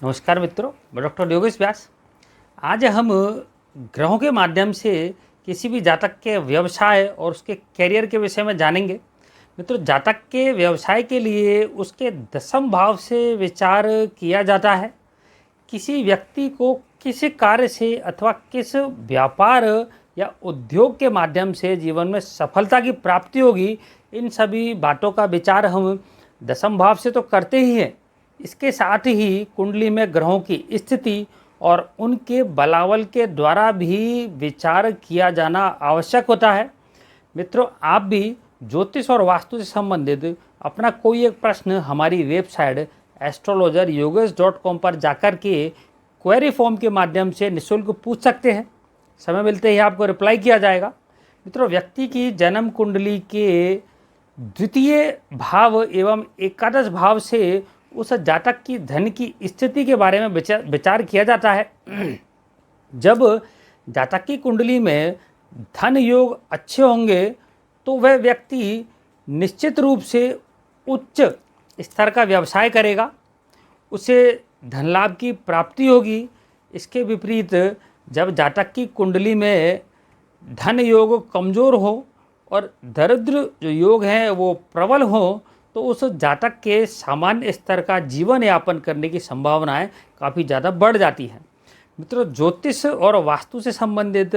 नमस्कार मित्रों, मैं डॉक्टर योगेश व्यास। आज हम ग्रहों के माध्यम से किसी भी जातक के व्यवसाय और उसके करियर के विषय में जानेंगे। मित्रों, जातक के व्यवसाय के लिए उसके दशम भाव से विचार किया जाता है। किसी व्यक्ति को किस कार्य से अथवा किस व्यापार या उद्योग के माध्यम से जीवन में सफलता की प्राप्ति होगी, इन सभी बातों का विचार हम दशम भाव से तो करते ही हैं। इसके साथ ही कुंडली में ग्रहों की स्थिति और उनके बलाबल के द्वारा भी विचार किया जाना आवश्यक होता है। मित्रों, आप भी ज्योतिष और वास्तु से संबंधित अपना कोई एक प्रश्न हमारी वेबसाइट astrologeryogesh.com पर जाकर के क्वेरी फॉर्म के माध्यम से निःशुल्क पूछ सकते हैं। समय मिलते ही आपको रिप्लाई किया जाएगा। मित्रों, व्यक्ति की जन्म कुंडली के द्वितीय भाव एवं एकादश भाव से उस जातक की धन की स्थिति के बारे में विचार किया जाता है। जब जातक की कुंडली में धन योग अच्छे होंगे तो वह व्यक्ति निश्चित रूप से उच्च स्तर का व्यवसाय करेगा, उसे धन लाभ की प्राप्ति होगी। इसके विपरीत जब जातक की कुंडली में धन योग कमज़ोर हो और दरिद्र जो योग हैं वो प्रबल हो, तो उस जातक के सामान्य स्तर का जीवन यापन करने की संभावनाएं काफ़ी ज़्यादा बढ़ जाती हैं। मित्रों, ज्योतिष और वास्तु से संबंधित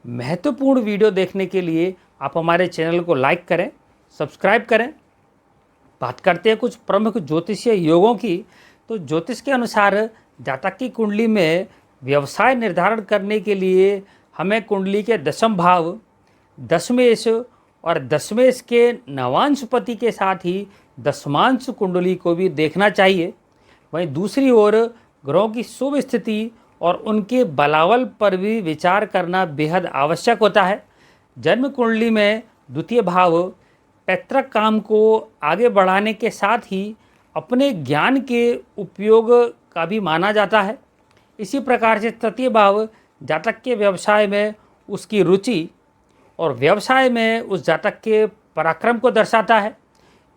महत्वपूर्ण वीडियो देखने के लिए आप हमारे चैनल को लाइक करें, सब्सक्राइब करें। बात करते हैं कुछ प्रमुख ज्योतिषीय योगों की। तो ज्योतिष के अनुसार जातक की कुंडली में व्यवसाय निर्धारण करने के लिए हमें कुंडली के दशम भाव, दशमेश और दशमेश के नवांश पति के साथ ही दशमांश कुंडली को भी देखना चाहिए। वहीं दूसरी ओर ग्रहों की शुभ स्थिति और उनके बलाबल पर भी विचार करना बेहद आवश्यक होता है। जन्म कुंडली में द्वितीय भाव पैतृक काम को आगे बढ़ाने के साथ ही अपने ज्ञान के उपयोग का भी माना जाता है। इसी प्रकार से तृतीय भाव जातक के व्यवसाय में उसकी रुचि और व्यवसाय में उस जातक के पराक्रम को दर्शाता है।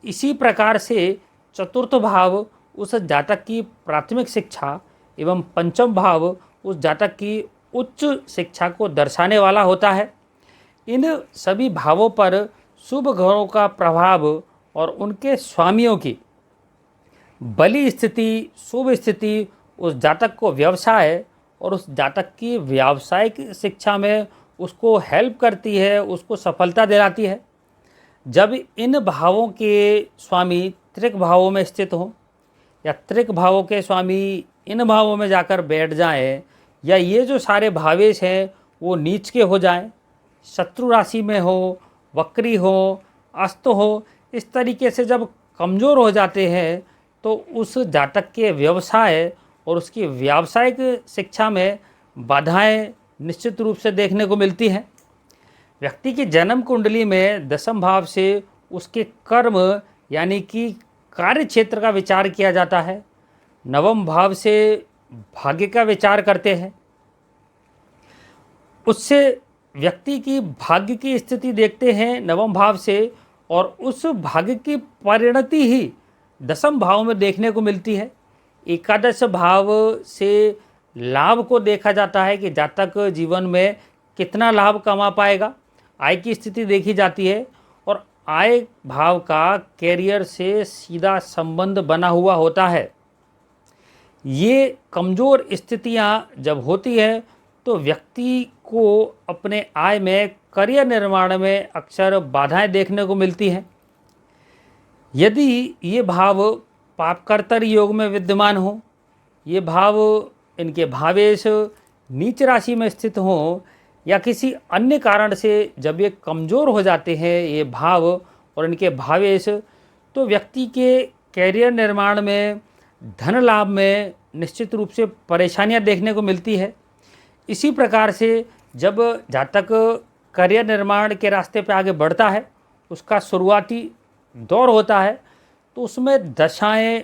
इसी प्रकार से चतुर्थ भाव उस जातक की प्राथमिक शिक्षा एवं पंचम भाव उस जातक की उच्च शिक्षा को दर्शाने वाला होता है। इन सभी भावों पर शुभ ग्रहों का प्रभाव और उनके स्वामियों की बली स्थिति, शुभ स्थिति उस जातक को व्यवसाय और उस जातक की व्यावसायिक शिक्षा में उसको हेल्प करती है, उसको सफलता दिलाती है। जब इन भावों के स्वामी त्रिक भावों में स्थित हों या त्रिक भावों के स्वामी इन भावों में जाकर बैठ जाएं, या ये जो सारे भावेश हैं वो नीच के हो जाएं, शत्रु राशि में हो, वक्री हो, अस्त हो, इस तरीके से जब कमज़ोर हो जाते हैं तो उस जातक के व्यवसाय और उसकी व्यावसायिक शिक्षा में बाधाएं निश्चित रूप से देखने को मिलती हैं। व्यक्ति की जन्म कुंडली में दशम भाव से उसके कर्म यानी कि कार्य क्षेत्र का विचार किया जाता है। नवम भाव से भाग्य का विचार करते हैं, उससे व्यक्ति की भाग्य की स्थिति देखते हैं नवम भाव से, और उस भाग्य की परिणति ही दशम भाव में देखने को मिलती है। एकादश भाव से लाभ को देखा जाता है कि जातक जीवन में कितना लाभ कमा पाएगा, आय की स्थिति देखी जाती है, और आय भाव का कैरियर से सीधा संबंध बना हुआ होता है। ये कमज़ोर स्थितियाँ जब होती है तो व्यक्ति को अपने आय में, करियर निर्माण में अक्सर बाधाएं देखने को मिलती हैं। यदि ये भाव पापकर्तर योग में विद्यमान हो, ये भाव, इनके भावेश नीच राशि में स्थित हों, या किसी अन्य कारण से जब ये कमज़ोर हो जाते हैं ये भाव और इनके भावेश, तो व्यक्ति के कैरियर निर्माण में, धन लाभ में निश्चित रूप से परेशानियां देखने को मिलती है। इसी प्रकार से जब जातक करियर निर्माण के रास्ते पे आगे बढ़ता है, उसका शुरुआती दौर होता है, तो उसमें दशाएं,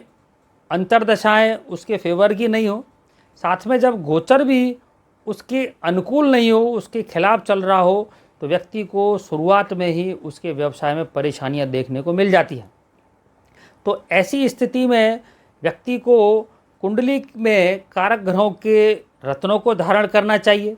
अंतर्दशाएं उसके फेवर की नहीं हो, साथ में जब गोचर भी उसके अनुकूल नहीं हो, उसके खिलाफ चल रहा हो, तो व्यक्ति को शुरुआत में ही उसके व्यवसाय में परेशानियां देखने को मिल जाती हैं। तो ऐसी स्थिति में व्यक्ति को कुंडली में कारक ग्रहों के रत्नों को धारण करना चाहिए,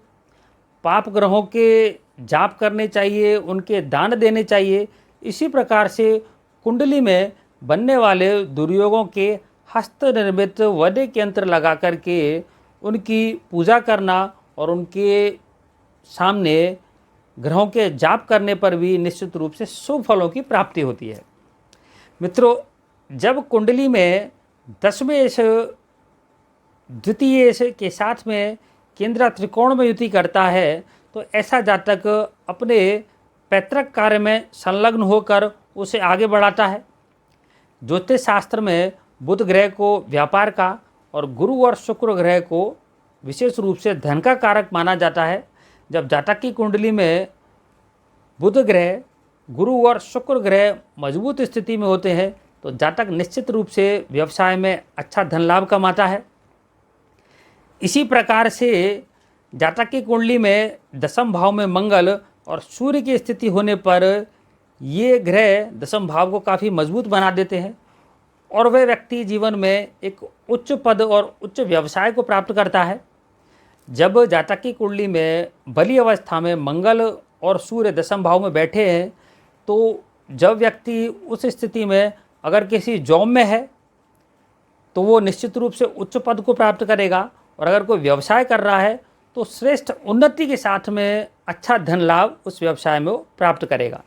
पाप ग्रहों के जाप करने चाहिए, उनके दान देने चाहिए। इसी प्रकार से कुंडली में बनने वाले दुर्योगों के हस्त निर्मित वैदिक यंत्र लगा करके उनकी पूजा करना और उनके सामने ग्रहों के जाप करने पर भी निश्चित रूप से शुभ फलों की प्राप्ति होती है। मित्रों, जब कुंडली में 10वें द्वितीय के साथ में केंद्र त्रिकोण में युति करता है तो ऐसा जातक अपने पैतृक कार्य में संलग्न होकर उसे आगे बढ़ाता है। ज्योतिष शास्त्र में बुध ग्रह को व्यापार का और गुरु और शुक्र ग्रह को विशेष रूप से धन का कारक माना जाता है। जब जातक की कुंडली में बुध ग्रह, गुरु और शुक्र ग्रह मजबूत स्थिति में होते हैं तो जातक निश्चित रूप से व्यवसाय में अच्छा धन लाभ कमाता है। इसी प्रकार से जातक की कुंडली में 10वें भाव में मंगल और सूर्य की स्थिति होने पर ये ग्रह 10वें भाव को काफ़ी मजबूत बना देते हैं और वह व्यक्ति जीवन में एक उच्च पद और उच्च व्यवसाय को प्राप्त करता है। जब जातक की कुंडली में बली अवस्था में मंगल और सूर्य 10वें भाव में बैठे हैं तो जब व्यक्ति उस स्थिति में अगर किसी जॉब में है तो वो निश्चित रूप से उच्च पद को प्राप्त करेगा और अगर कोई व्यवसाय कर रहा है तो श्रेष्ठ उन्नति के साथ में अच्छा धन लाभ उस व्यवसाय में वो प्राप्त करेगा।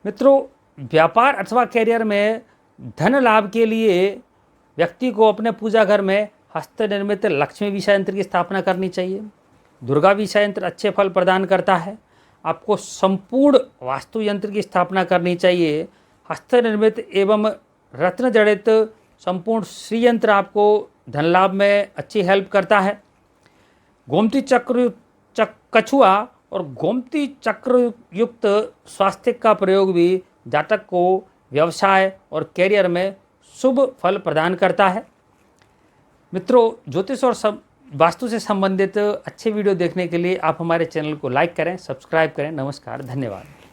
मित्रों, व्यापार अथवा कैरियर में धन लाभ के लिए व्यक्ति को अपने पूजा घर में हस्त निर्मित लक्ष्मी विषय यंत्र की स्थापना करनी चाहिए। दुर्गा विषय यंत्र अच्छे फल प्रदान करता है। आपको संपूर्ण वास्तु यंत्र की स्थापना करनी चाहिए। हस्त निर्मित एवं रत्न जड़ित संपूर्ण श्री यंत्र आपको धन लाभ में अच्छी हेल्प करता है। गोमती चक्र कछुआ और गोमती चक्र युक्त स्वास्थ्य का प्रयोग भी जातक को व्यवसाय और कैरियर में शुभ फल प्रदान करता है। मित्रों, ज्योतिष और वास्तु से संबंधित अच्छे वीडियो देखने के लिए आप हमारे चैनल को लाइक करें, सब्सक्राइब करें। नमस्कार, धन्यवाद।